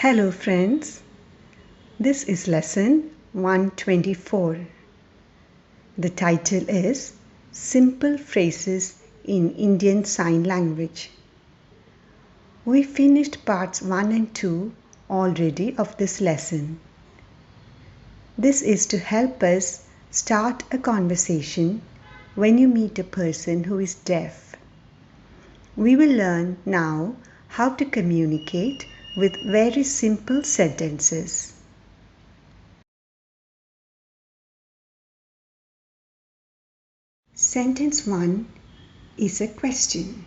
Hello friends, this is lesson 124. The title is Simple Phrases in Indian Sign Language. We finished parts 1 and 2 already of this lesson. This is to help us start a conversation when you meet a person who is deaf. We will learn now how to communicate with very simple sentences. Sentence 1 is a question.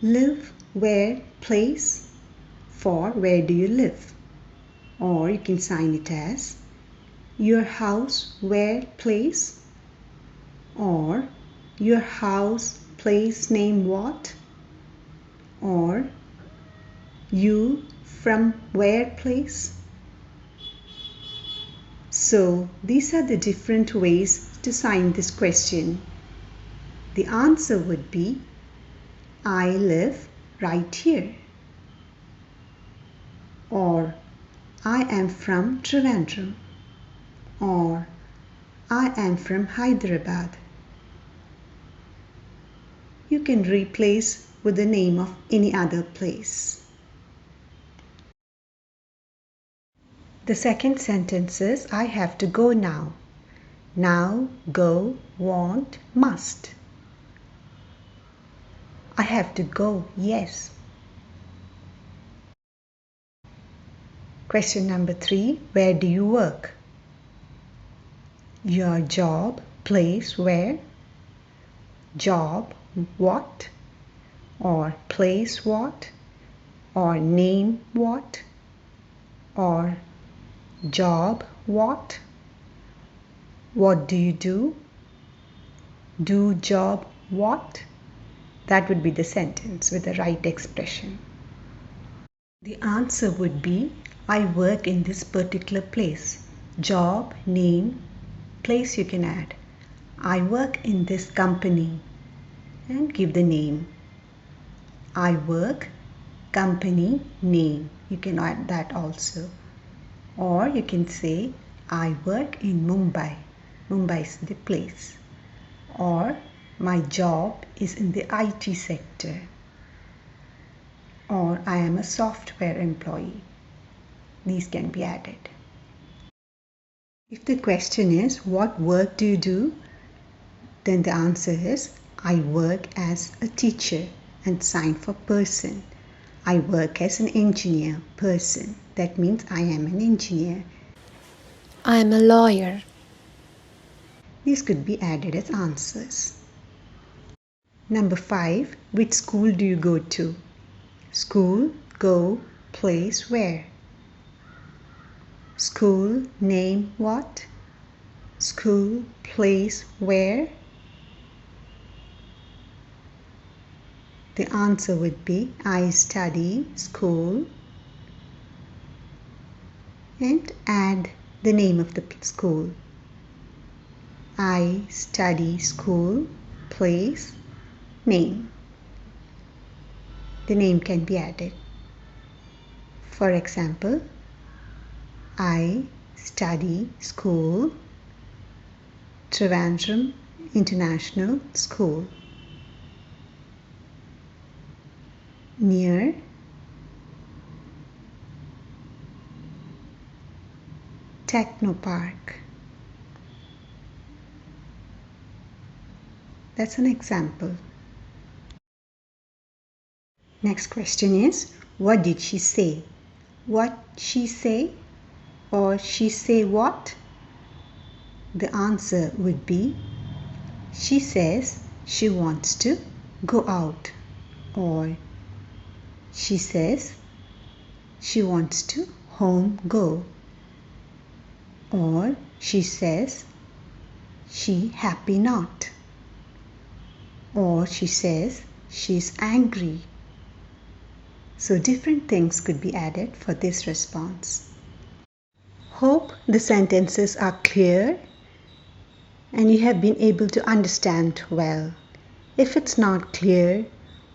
Live where place for where do you live? Or you can sign it as your house where place or your house place name what or you from where place. So these are the different ways to sign this question. The answer would be I live right here or I am from Trivandrum or I am from Hyderabad. You can replace with the name of any other place. The second sentence is I have to go now. Now, go, want, must. I have to go, yes. Question number 3, where do you work? Your job, place, where? Job, what? Or place, what? Or name, what? Or job, what? What do you do? Do job, what? That would be the sentence with the right expression. The answer would be I work in this particular place. Job, name, place you can add. I work in this company and give the name. I work, company, name. You can add that also. Or you can say I work in Mumbai. Mumbai is the place. Or my job is in the IT sector. Or I am a software employee. These can be added. If the question is what work do you do? Then the answer is I work as a teacher and sign for person. I work as an engineer, person. That means I am an engineer. I am a lawyer. These could be added as answers. Number 5, which school do you go to? School, go, place, where? School, name, what? School, place, where? The answer would be I study school and add the name of the school. I study school, place, name. The name can be added. For example, I study school, Trivandrum International School. Near Technopark. That's an example. Next question is, what did she say? What she say? Or she say what? The answer would be, she says she wants to go out. Or she says she wants to home go. Or she says she happy not. Or she says she's angry. So different things could be added for this response. Hope the sentences are clear and you have been able to understand well. If it's not clear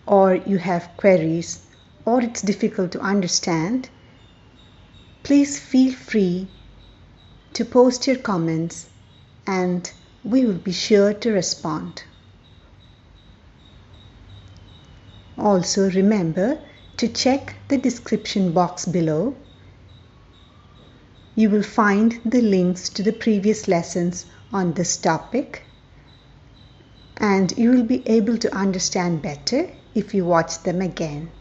or you have queries or it's difficult to understand, please feel free to post your comments and we will be sure to respond. Also remember to check the description box below. You will find the links to the previous lessons on this topic, and you will be able to understand better if you watch them again.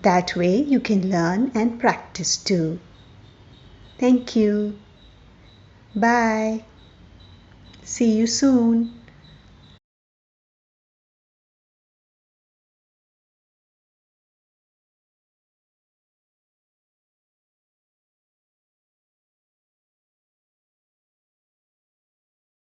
That way you can learn and practice too. Thank you. Bye. See you soon.